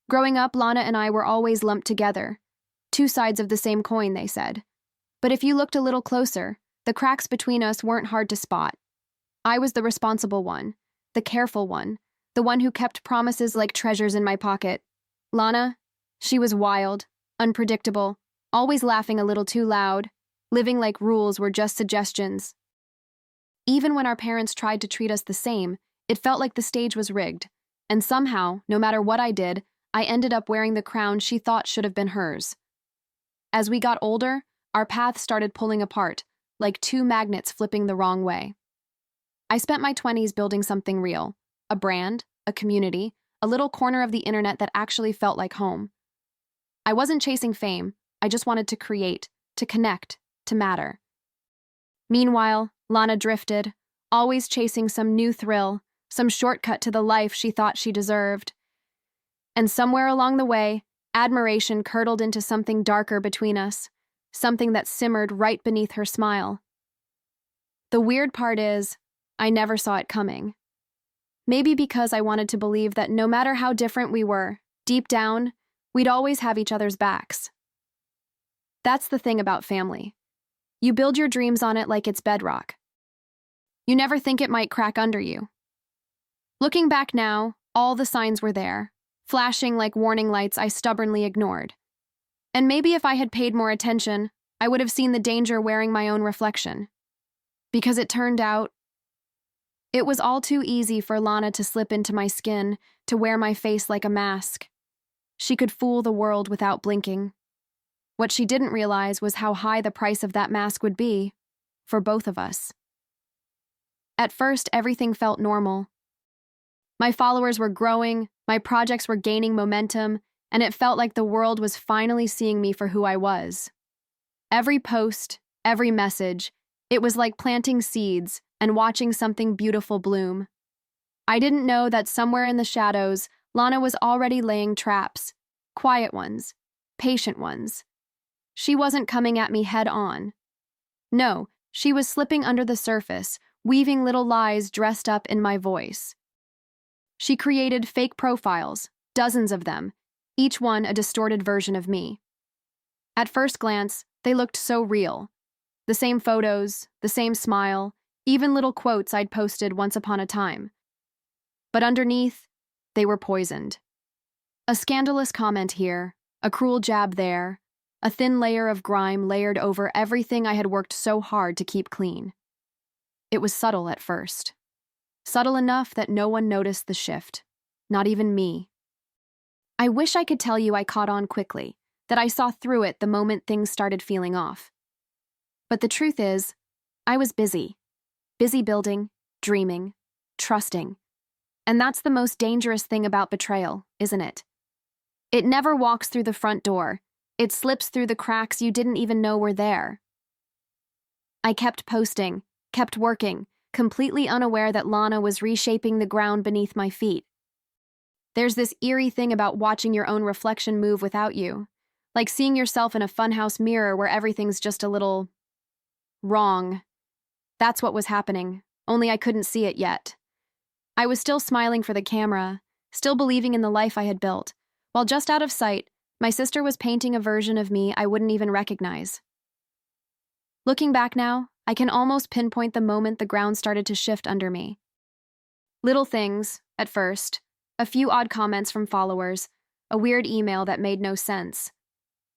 Growing up, Lana and I were always lumped together. Two sides of the same coin, they said. But if you looked a little closer, the cracks between us weren't hard to spot. I was the responsible one, the careful one, the one who kept promises like treasures in my pocket. Lana, she was wild, unpredictable, always laughing a little too loud, living like rules were just suggestions. Even when our parents tried to treat us the same, it felt like the stage was rigged, and somehow, no matter what I did, I ended up wearing the crown she thought should have been hers. As we got older, our paths started pulling apart, like two magnets flipping the wrong way. I spent my 20s building something real, a brand, a community, a little corner of the internet that actually felt like home. I wasn't chasing fame, I just wanted to create, to connect, to matter. Meanwhile, Lana drifted, always chasing some new thrill, some shortcut to the life she thought she deserved. And somewhere along the way, admiration curdled into something darker between us, something that simmered right beneath her smile. The weird part is, I never saw it coming. Maybe because I wanted to believe that no matter how different we were, deep down, we'd always have each other's backs. That's the thing about family. You build your dreams on it like it's bedrock. You never think it might crack under you. Looking back now, all the signs were there, flashing like warning lights I stubbornly ignored. And maybe if I had paid more attention, I would have seen the danger wearing my own reflection. Because it turned out, it was all too easy for Lana to slip into my skin, to wear my face like a mask. She could fool the world without blinking. What she didn't realize was how high the price of that mask would be, for both of us. At first, everything felt normal. My followers were growing, my projects were gaining momentum, and it felt like the world was finally seeing me for who I was. Every post, every message, it was like planting seeds and watching something beautiful bloom. I didn't know that somewhere in the shadows, Lana was already laying traps, quiet ones, patient ones. She wasn't coming at me head on. No, she was slipping under the surface, weaving little lies dressed up in my voice. She created fake profiles, dozens of them, each one a distorted version of me. At first glance, they looked so real. The same photos, the same smile, even little quotes I'd posted once upon a time. But underneath, they were poisoned. A scandalous comment here, a cruel jab there, a thin layer of grime layered over everything I had worked so hard to keep clean. It was subtle at first. Subtle enough that no one noticed the shift, not even me. I wish I could tell you I caught on quickly, that I saw through it the moment things started feeling off. But the truth is, I was busy building, dreaming, trusting. And that's the most dangerous thing about betrayal, isn't it? It never walks through the front door. It slips through the cracks you didn't even know were there. I kept posting, kept working, completely unaware that Lana was reshaping the ground beneath my feet. There's this eerie thing about watching your own reflection move without you, like seeing yourself in a funhouse mirror where everything's just a little wrong. That's what was happening, only I couldn't see it yet. I was still smiling for the camera, still believing in the life I had built, while just out of sight, my sister was painting a version of me I wouldn't even recognize. Looking back now, I can almost pinpoint the moment the ground started to shift under me. Little things, at first, a few odd comments from followers, a weird email that made no sense.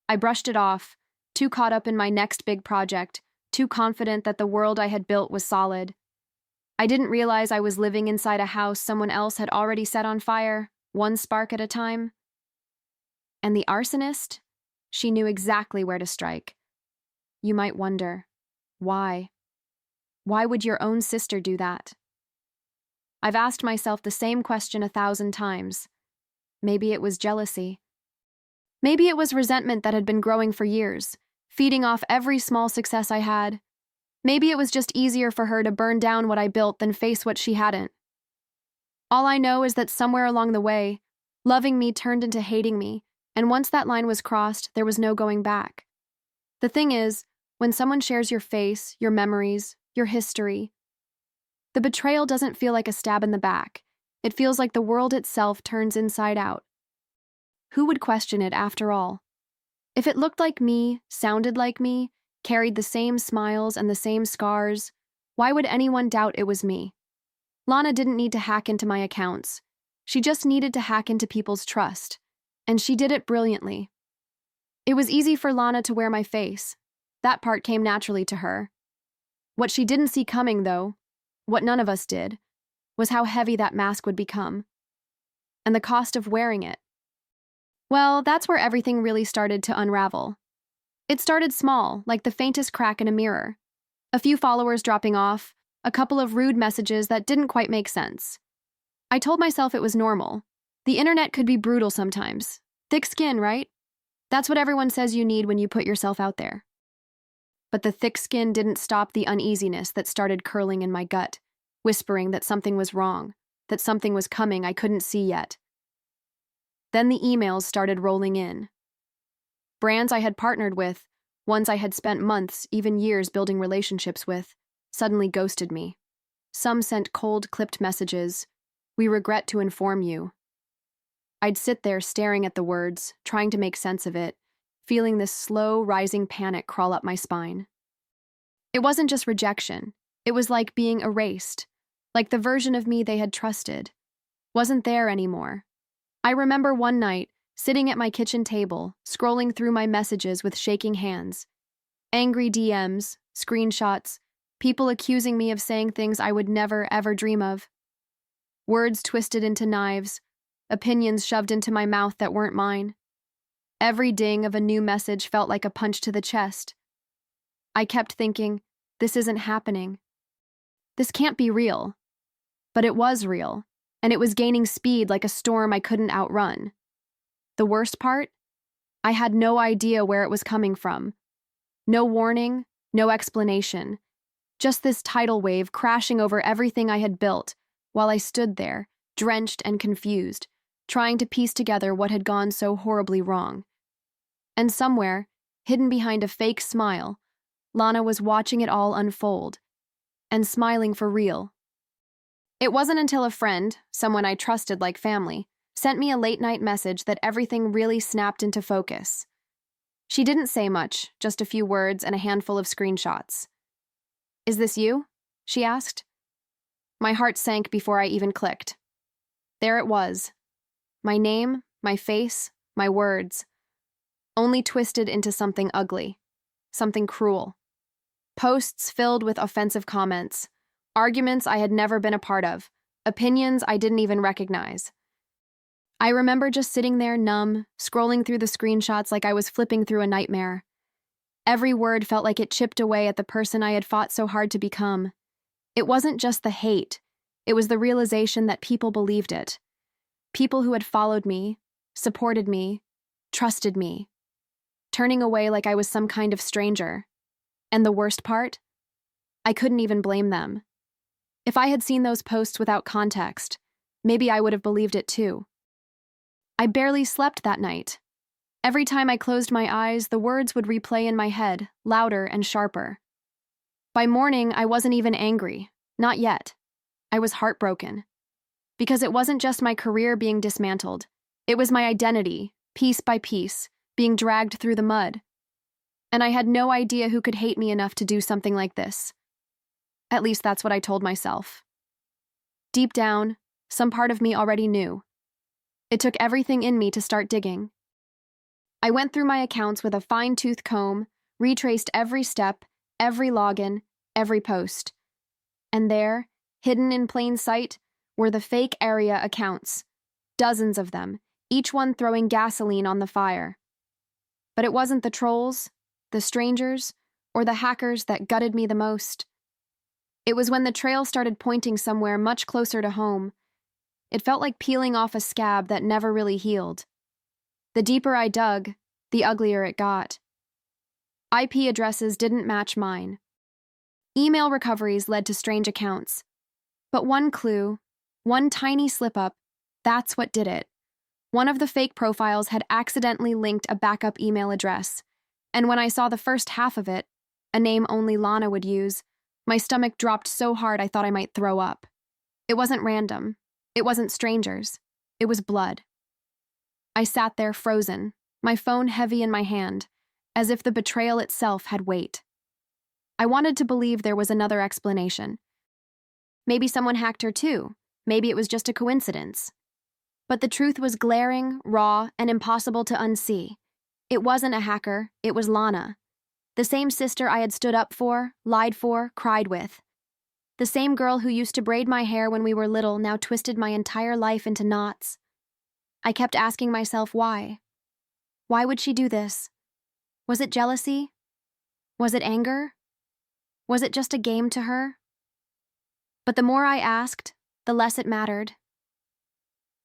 I brushed it off, too caught up in my next big project, too confident that the world I had built was solid. I didn't realize I was living inside a house someone else had already set on fire, one spark at a time. And the arsonist? She knew exactly where to strike. You might wonder, why? Why would your own sister do that? I've asked myself the same question 1,000 times. Maybe it was jealousy. Maybe it was resentment that had been growing for years, feeding off every small success I had. Maybe it was just easier for her to burn down what I built than face what she hadn't. All I know is that somewhere along the way, loving me turned into hating me, and once that line was crossed, there was no going back. The thing is, when someone shares your face, your memories, your history, the betrayal doesn't feel like a stab in the back. It feels like the world itself turns inside out. Who would question it after all? If it looked like me, sounded like me, carried the same smiles and the same scars, why would anyone doubt it was me? Lana didn't need to hack into my accounts. She just needed to hack into people's trust. And she did it brilliantly. It was easy for Lana to wear my face. That part came naturally to her. What she didn't see coming, though, what none of us did, was how heavy that mask would become. And the cost of wearing it. Well, that's where everything really started to unravel. It started small, like the faintest crack in a mirror. A few followers dropping off, a couple of rude messages that didn't quite make sense. I told myself it was normal. The internet could be brutal sometimes. Thick skin, right? That's what everyone says you need when you put yourself out there. But the thick skin didn't stop the uneasiness that started curling in my gut, whispering that something was wrong, that something was coming I couldn't see yet. Then the emails started rolling in. Brands I had partnered with, ones I had spent months, even years building relationships with, suddenly ghosted me. Some sent cold, clipped messages. "We regret to inform you." I'd sit there staring at the words, trying to make sense of it, feeling this slow, rising panic crawl up my spine. It wasn't just rejection. It was like being erased, like the version of me they had trusted wasn't there anymore. I remember one night, sitting at my kitchen table, scrolling through my messages with shaking hands. Angry DMs, screenshots, people accusing me of saying things I would never, ever dream of. Words twisted into knives, opinions shoved into my mouth that weren't mine. Every ding of a new message felt like a punch to the chest. I kept thinking, this isn't happening. This can't be real. But it was real, and it was gaining speed like a storm I couldn't outrun. The worst part? I had no idea where it was coming from. No warning, no explanation. Just this tidal wave crashing over everything I had built while I stood there, drenched and confused, trying to piece together what had gone so horribly wrong. And somewhere, hidden behind a fake smile, Lana was watching it all unfold, and smiling for real. It wasn't until a friend, someone I trusted like family, sent me a late-night message that everything really snapped into focus. She didn't say much, just a few words and a handful of screenshots. "Is this you?" she asked. My heart sank before I even clicked. There it was. My name, my face, my words, only twisted into something ugly, something cruel. Posts filled with offensive comments, arguments I had never been a part of, opinions I didn't even recognize. I remember just sitting there numb, scrolling through the screenshots like I was flipping through a nightmare. Every word felt like it chipped away at the person I had fought so hard to become. It wasn't just the hate, it was the realization that people believed it. People who had followed me, supported me, trusted me, turning away like I was some kind of stranger. And the worst part? I couldn't even blame them. If I had seen those posts without context, maybe I would have believed it too. I barely slept that night. Every time I closed my eyes, the words would replay in my head, louder and sharper. By morning, I wasn't even angry. Not yet. I was heartbroken. Because it wasn't just my career being dismantled. It was my identity, piece by piece, being dragged through the mud. And I had no idea who could hate me enough to do something like this. At least that's what I told myself. Deep down, some part of me already knew. It took everything in me to start digging. I went through my accounts with a fine-tooth comb, retraced every step, every login, every post. And there, hidden in plain sight, were the fake area accounts. Dozens of them, each one throwing gasoline on the fire. But it wasn't the trolls, the strangers, or the hackers that gutted me the most. It was when the trail started pointing somewhere much closer to home. It felt like peeling off a scab that never really healed. The deeper I dug, the uglier it got. IP addresses didn't match mine. Email recoveries led to strange accounts. But one clue, one tiny slip-up, that's what did it. One of the fake profiles had accidentally linked a backup email address, and when I saw the first half of it, a name only Lana would use, my stomach dropped so hard I thought I might throw up. It wasn't random. It wasn't strangers. It was blood. I sat there frozen, my phone heavy in my hand, as if the betrayal itself had weight. I wanted to believe there was another explanation. Maybe someone hacked her too. Maybe it was just a coincidence. But the truth was glaring, raw, and impossible to unsee. It wasn't a hacker, it was Lana. The same sister I had stood up for, lied for, cried with. The same girl who used to braid my hair when we were little now twisted my entire life into knots. I kept asking myself why. Why would she do this? Was it jealousy? Was it anger? Was it just a game to her? But the more I asked, the less it mattered.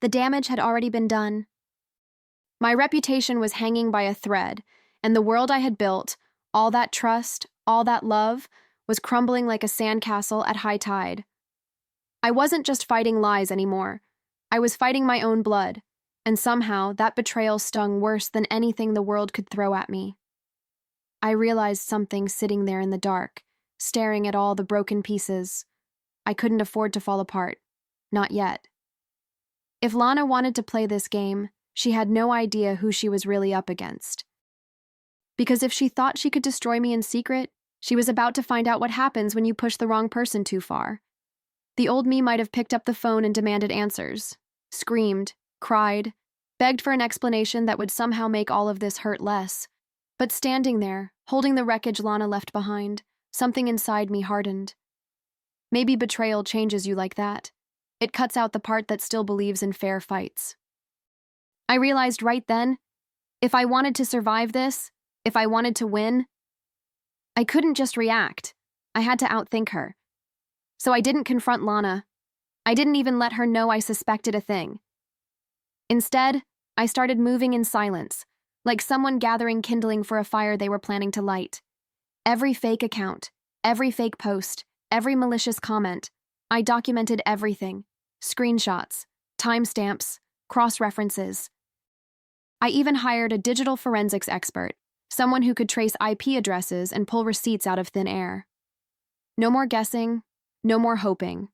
The damage had already been done. My reputation was hanging by a thread, and the world I had built, all that trust, all that love, was crumbling like a sandcastle at high tide. I wasn't just fighting lies anymore. I was fighting my own blood, and somehow that betrayal stung worse than anything the world could throw at me. I realized something sitting there in the dark, staring at all the broken pieces. I couldn't afford to fall apart. Not yet. If Lana wanted to play this game, she had no idea who she was really up against. Because if she thought she could destroy me in secret, she was about to find out what happens when you push the wrong person too far. The old me might have picked up the phone and demanded answers, screamed, cried, begged for an explanation that would somehow make all of this hurt less. But standing there, holding the wreckage Lana left behind, something inside me hardened. Maybe betrayal changes you like that. It cuts out the part that still believes in fair fights. I realized right then, if I wanted to survive this, if I wanted to win, I couldn't just react. I had to outthink her. So I didn't confront Lana. I didn't even let her know I suspected a thing. Instead, I started moving in silence, like someone gathering kindling for a fire they were planning to light. Every fake account, every fake post, every malicious comment, I documented everything. Screenshots, timestamps, cross-references. I even hired a digital forensics expert, someone who could trace IP addresses and pull receipts out of thin air. No more guessing, no more hoping.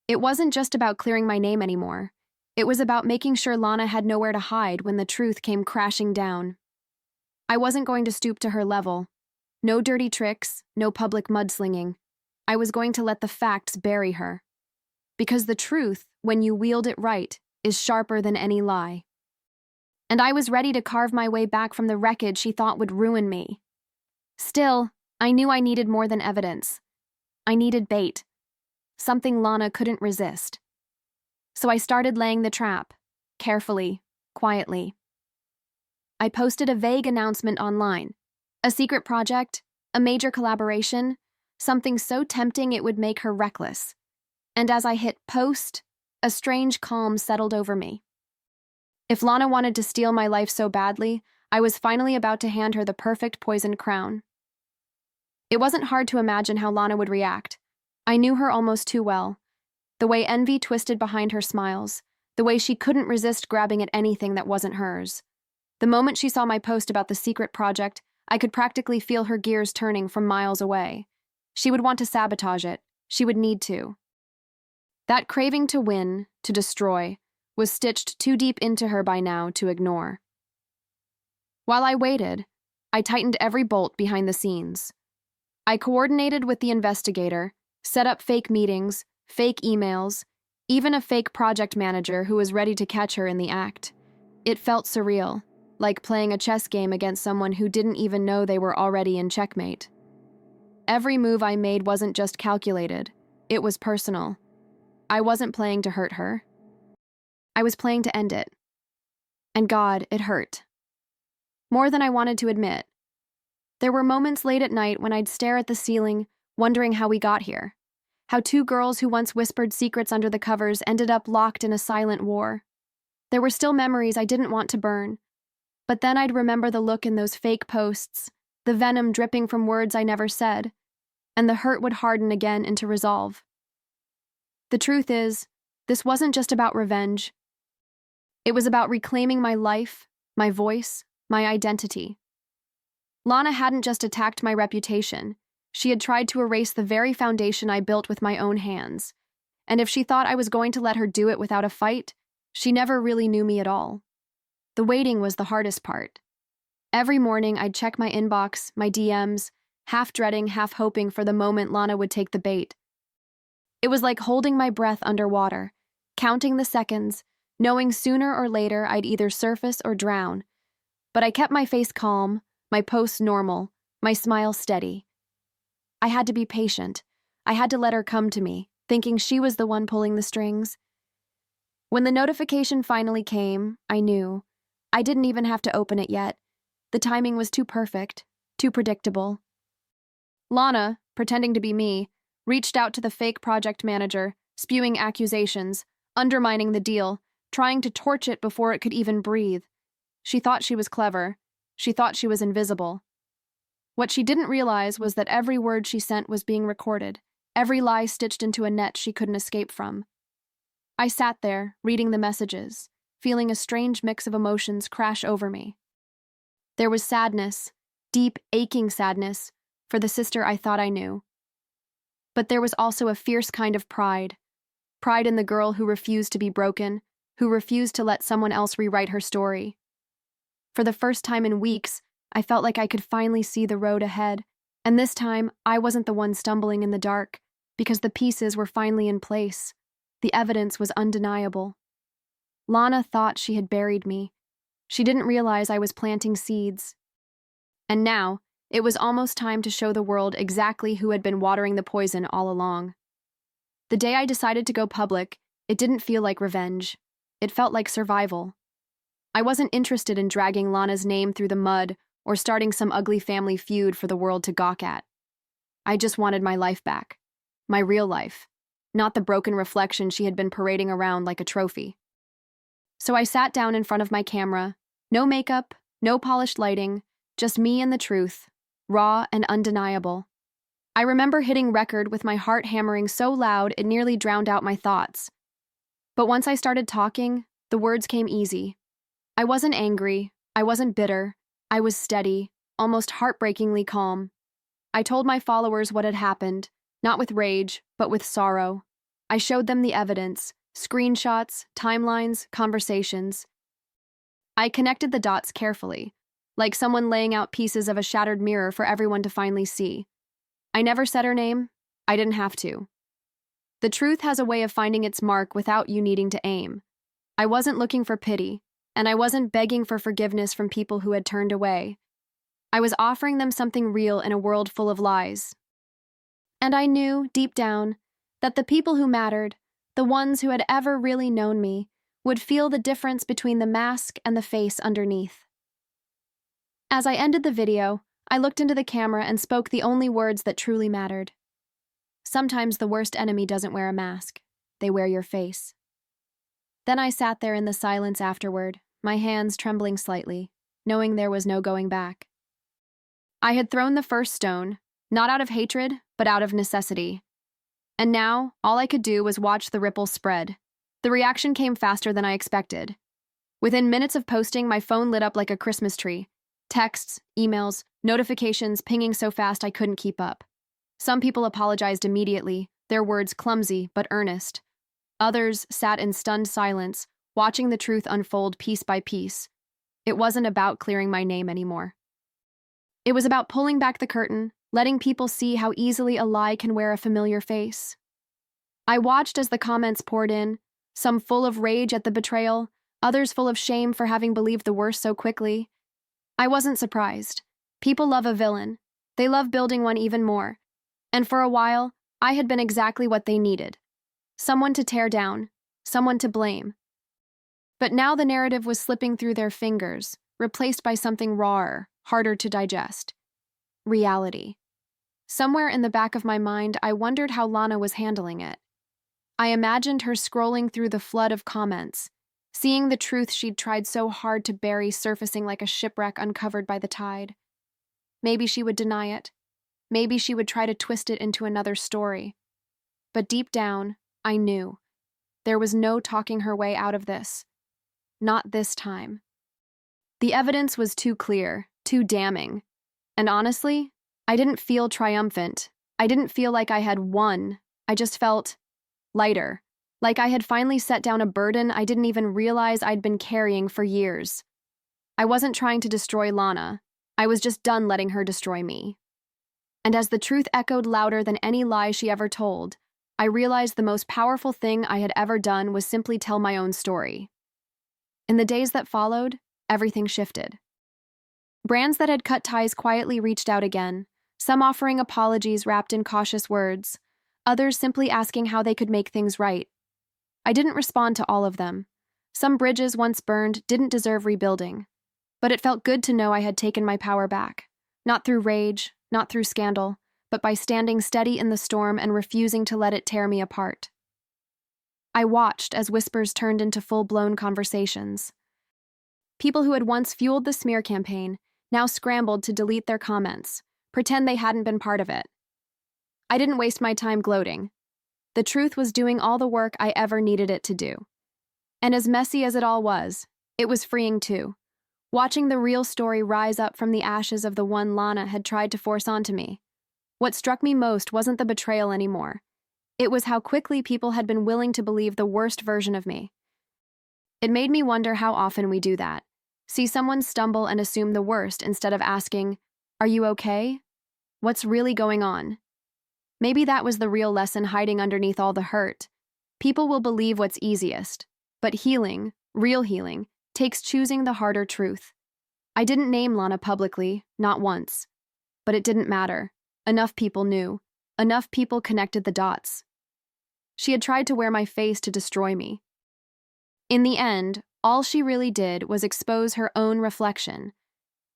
It wasn't just about clearing my name anymore. It was about making sure Lana had nowhere to hide when the truth came crashing down. I wasn't going to stoop to her level. No dirty tricks, no public mudslinging. I was going to let the facts bury her. Because the truth, when you wield it right, is sharper than any lie. And I was ready to carve my way back from the wreckage she thought would ruin me. Still, I knew I needed more than evidence. I needed bait. Something Lana couldn't resist. So I started laying the trap, carefully, quietly. I posted a vague announcement online. A secret project, a major collaboration, something so tempting it would make her reckless. And as I hit post, a strange calm settled over me. If Lana wanted to steal my life so badly, I was finally about to hand her the perfect poisoned crown. It wasn't hard to imagine how Lana would react. I knew her almost too well. The way envy twisted behind her smiles, the way she couldn't resist grabbing at anything that wasn't hers. The moment she saw my post about the secret project, I could practically feel her gears turning from miles away. She would want to sabotage it. She would need to. That craving to win, to destroy, was stitched too deep into her by now to ignore. While I waited, I tightened every bolt behind the scenes. I coordinated with the investigator, set up fake meetings, fake emails, even a fake project manager who was ready to catch her in the act. It felt surreal, like playing a chess game against someone who didn't even know they were already in checkmate. Every move I made wasn't just calculated, it was personal. I wasn't playing to hurt her. I was playing to end it. And God, it hurt. More than I wanted to admit. There were moments late at night when I'd stare at the ceiling, wondering how we got here. How two girls who once whispered secrets under the covers ended up locked in a silent war. There were still memories I didn't want to burn. But then I'd remember the look in those fake posts, the venom dripping from words I never said, and the hurt would harden again into resolve. The truth is, this wasn't just about revenge. It was about reclaiming my life, my voice, my identity. Lana hadn't just attacked my reputation. She had tried to erase the very foundation I built with my own hands. And if she thought I was going to let her do it without a fight, she never really knew me at all. The waiting was the hardest part. Every morning, I'd check my inbox, my DMs, half dreading, half hoping for the moment Lana would take the bait. It was like holding my breath underwater, counting the seconds, knowing sooner or later I'd either surface or drown. But I kept my face calm, my posts normal, my smile steady. I had to be patient. I had to let her come to me, thinking she was the one pulling the strings. When the notification finally came, I knew. I didn't even have to open it yet. The timing was too perfect, too predictable. Lana, pretending to be me, reached out to the fake project manager, spewing accusations, undermining the deal, trying to torch it before it could even breathe. She thought she was clever. She thought she was invisible. What she didn't realize was that every word she sent was being recorded, every lie stitched into a net she couldn't escape from. I sat there, reading the messages, feeling a strange mix of emotions crash over me. There was sadness, deep, aching sadness, for the sister I thought I knew. But there was also a fierce kind of pride. Pride in the girl who refused to be broken, who refused to let someone else rewrite her story. For the first time in weeks, I felt like I could finally see the road ahead, and this time I wasn't the one stumbling in the dark, because the pieces were finally in place. The evidence was undeniable. Lana thought she had buried me. She didn't realize I was planting seeds. And now, it was almost time to show the world exactly who had been watering the poison all along. The day I decided to go public, it didn't feel like revenge. It felt like survival. I wasn't interested in dragging Lana's name through the mud or starting some ugly family feud for the world to gawk at. I just wanted my life back. My real life. Not the broken reflection she had been parading around like a trophy. So I sat down in front of my camera. No makeup, no polished lighting, just me and the truth, raw and undeniable. I remember hitting record with my heart hammering so loud it nearly drowned out my thoughts. But once I started talking, the words came easy. I wasn't angry, I wasn't bitter, I was steady, almost heartbreakingly calm. I told my followers what had happened, not with rage, but with sorrow. I showed them the evidence, screenshots, timelines, conversations. I connected the dots carefully, like someone laying out pieces of a shattered mirror for everyone to finally see. I never said her name. I didn't have to. The truth has a way of finding its mark without you needing to aim. I wasn't looking for pity, and I wasn't begging for forgiveness from people who had turned away. I was offering them something real in a world full of lies. And I knew, deep down, that the people who mattered, the ones who had ever really known me, would feel the difference between the mask and the face underneath. As I ended the video, I looked into the camera and spoke the only words that truly mattered. Sometimes the worst enemy doesn't wear a mask. They wear your face. Then I sat there in the silence afterward, my hands trembling slightly, knowing there was no going back. I had thrown the first stone, not out of hatred, but out of necessity. And now, all I could do was watch the ripples spread. The reaction came faster than I expected. Within minutes of posting, my phone lit up like a Christmas tree. Texts, emails, notifications pinging so fast I couldn't keep up. Some people apologized immediately, their words clumsy but earnest. Others sat in stunned silence, watching the truth unfold piece by piece. It wasn't about clearing my name anymore. It was about pulling back the curtain, letting people see how easily a lie can wear a familiar face. I watched as the comments poured in, some full of rage at the betrayal, others full of shame for having believed the worst so quickly. I wasn't surprised. People love a villain. They love building one even more. And for a while, I had been exactly what they needed. Someone to tear down, someone to blame. But now the narrative was slipping through their fingers, replaced by something rawer, harder to digest. Reality. Somewhere in the back of my mind, I wondered how Lana was handling it. I imagined her scrolling through the flood of comments, seeing the truth she'd tried so hard to bury surfacing like a shipwreck uncovered by the tide. Maybe she would deny it. Maybe she would try to twist it into another story. But deep down, I knew. There was no talking her way out of this. Not this time. The evidence was too clear, too damning. And honestly, I didn't feel triumphant. I didn't feel like I had won. I just felt lighter, like I had finally set down a burden I didn't even realize I'd been carrying for years. I wasn't trying to destroy Lana. I was just done letting her destroy me. And as the truth echoed louder than any lie she ever told, I realized the most powerful thing I had ever done was simply tell my own story. In the days that followed, everything shifted. Brands that had cut ties quietly reached out again, some offering apologies wrapped in cautious words, others simply asking how they could make things right. I didn't respond to all of them. Some bridges once burned didn't deserve rebuilding, but it felt good to know I had taken my power back, not through rage, not through scandal, but by standing steady in the storm and refusing to let it tear me apart. I watched as whispers turned into full-blown conversations. People who had once fueled the smear campaign now scrambled to delete their comments, pretend they hadn't been part of it. I didn't waste my time gloating. The truth was doing all the work I ever needed it to do. And as messy as it all was, it was freeing too. Watching the real story rise up from the ashes of the one Lana had tried to force onto me. What struck me most wasn't the betrayal anymore. It was how quickly people had been willing to believe the worst version of me. It made me wonder how often we do that. See someone stumble and assume the worst instead of asking, "Are you okay? What's really going on?" Maybe that was the real lesson hiding underneath all the hurt. People will believe what's easiest, but healing, real healing, takes choosing the harder truth. I didn't name Lana publicly, not once. But it didn't matter. Enough people knew. Enough people connected the dots. She had tried to wear my face to destroy me. In the end, all she really did was expose her own reflection.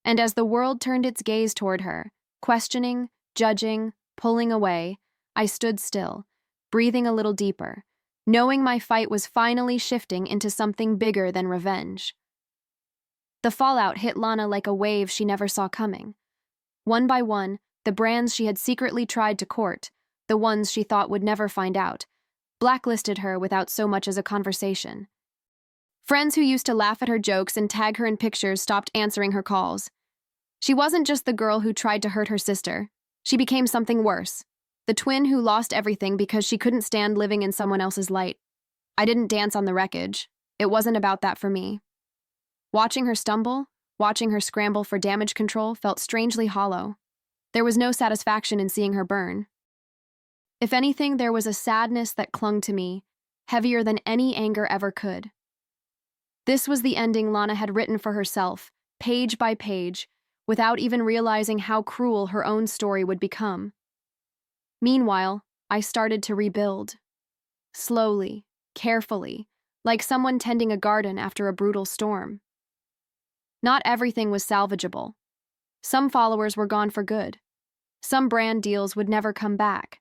And as the world turned its gaze toward her, questioning, judging, pulling away, I stood still, breathing a little deeper, knowing my fight was finally shifting into something bigger than revenge. The fallout hit Lana like a wave she never saw coming. One by one, the brands she had secretly tried to court, the ones she thought would never find out, blacklisted her without so much as a conversation. Friends who used to laugh at her jokes and tag her in pictures stopped answering her calls. She wasn't just the girl who tried to hurt her sister. She became something worse. The twin who lost everything because she couldn't stand living in someone else's light. I didn't dance on the wreckage. It wasn't about that for me. Watching her stumble, watching her scramble for damage control felt strangely hollow. There was no satisfaction in seeing her burn. If anything, there was a sadness that clung to me, heavier than any anger ever could. This was the ending Lana had written for herself, page by page, without even realizing how cruel her own story would become. Meanwhile, I started to rebuild. Slowly, carefully, like someone tending a garden after a brutal storm. Not everything was salvageable. Some followers were gone for good. Some brand deals would never come back.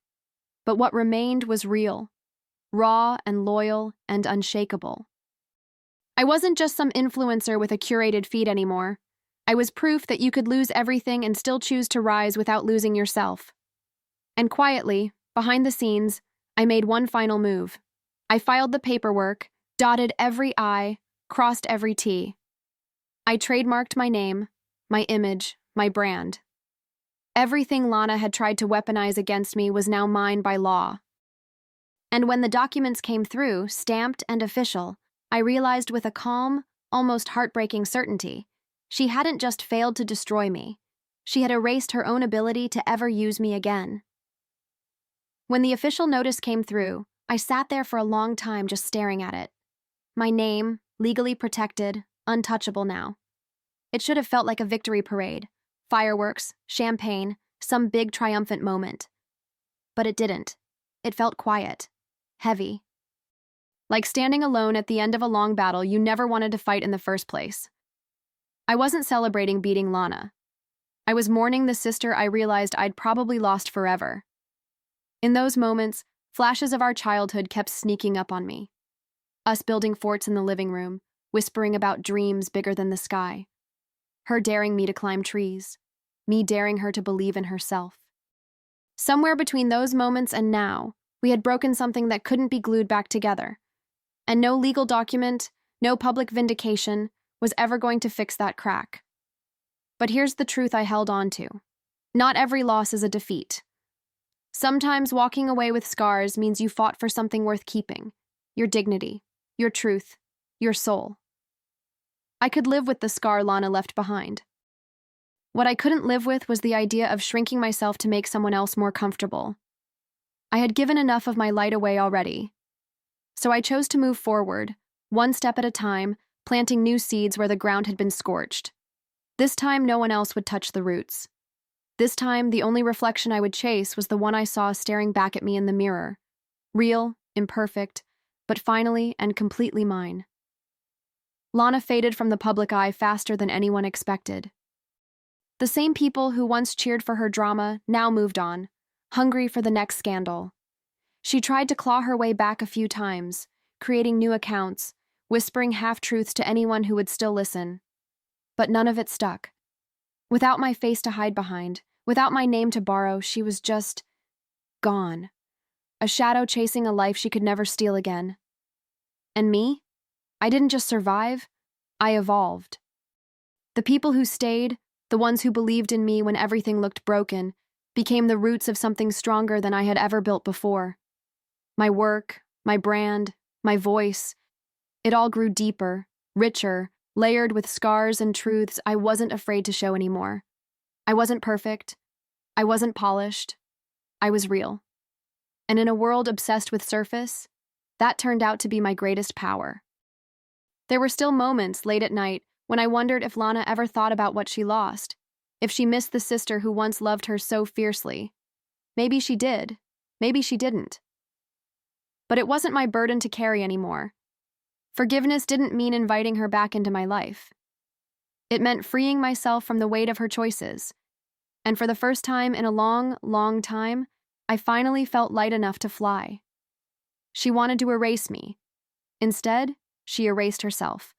But what remained was real, raw and loyal and unshakable. I wasn't just some influencer with a curated feed anymore. I was proof that you could lose everything and still choose to rise without losing yourself. And quietly, behind the scenes, I made one final move. I filed the paperwork, dotted every I, crossed every T. I trademarked my name, my image, my brand. Everything Lana had tried to weaponize against me was now mine by law. And when the documents came through, stamped and official, I realized with a calm, almost heartbreaking certainty, she hadn't just failed to destroy me. She had erased her own ability to ever use me again. When the official notice came through, I sat there for a long time just staring at it. My name, legally protected, untouchable now. It should have felt like a victory parade. Fireworks, champagne, some big triumphant moment. But it didn't. It felt quiet, heavy. Like standing alone at the end of a long battle you never wanted to fight in the first place. I wasn't celebrating beating Lana. I was mourning the sister I realized I'd probably lost forever. In those moments, flashes of our childhood kept sneaking up on me. Us building forts in the living room, whispering about dreams bigger than the sky. Her daring me to climb trees, me daring her to believe in herself. Somewhere between those moments and now, we had broken something that couldn't be glued back together. And no legal document, no public vindication, was ever going to fix that crack. But here's the truth I held on to. Not every loss is a defeat. Sometimes walking away with scars means you fought for something worth keeping. Your dignity, your truth, your soul. I could live with the scar Lana left behind. What I couldn't live with was the idea of shrinking myself to make someone else more comfortable. I had given enough of my light away already. So I chose to move forward, one step at a time, planting new seeds where the ground had been scorched. This time, no one else would touch the roots. This time, the only reflection I would chase was the one I saw staring back at me in the mirror. Real, imperfect, but finally and completely mine. Lana faded from the public eye faster than anyone expected. The same people who once cheered for her drama now moved on, hungry for the next scandal. She tried to claw her way back a few times, creating new accounts, whispering half-truths to anyone who would still listen. But none of it stuck. Without my face to hide behind, without my name to borrow, she was just gone. A shadow chasing a life she could never steal again. And me? I didn't just survive, I evolved. The people who stayed, the ones who believed in me when everything looked broken, became the roots of something stronger than I had ever built before. My work, my brand, my voice, it all grew deeper, richer, layered with scars and truths I wasn't afraid to show anymore. I wasn't perfect. I wasn't polished. I was real. And in a world obsessed with surface, that turned out to be my greatest power. There were still moments late at night when I wondered if Lana ever thought about what she lost, if she missed the sister who once loved her so fiercely. Maybe she did. Maybe she didn't. But it wasn't my burden to carry anymore. Forgiveness didn't mean inviting her back into my life. It meant freeing myself from the weight of her choices. And for the first time in a long, long time, I finally felt light enough to fly. She wanted to erase me. Instead, she erased herself.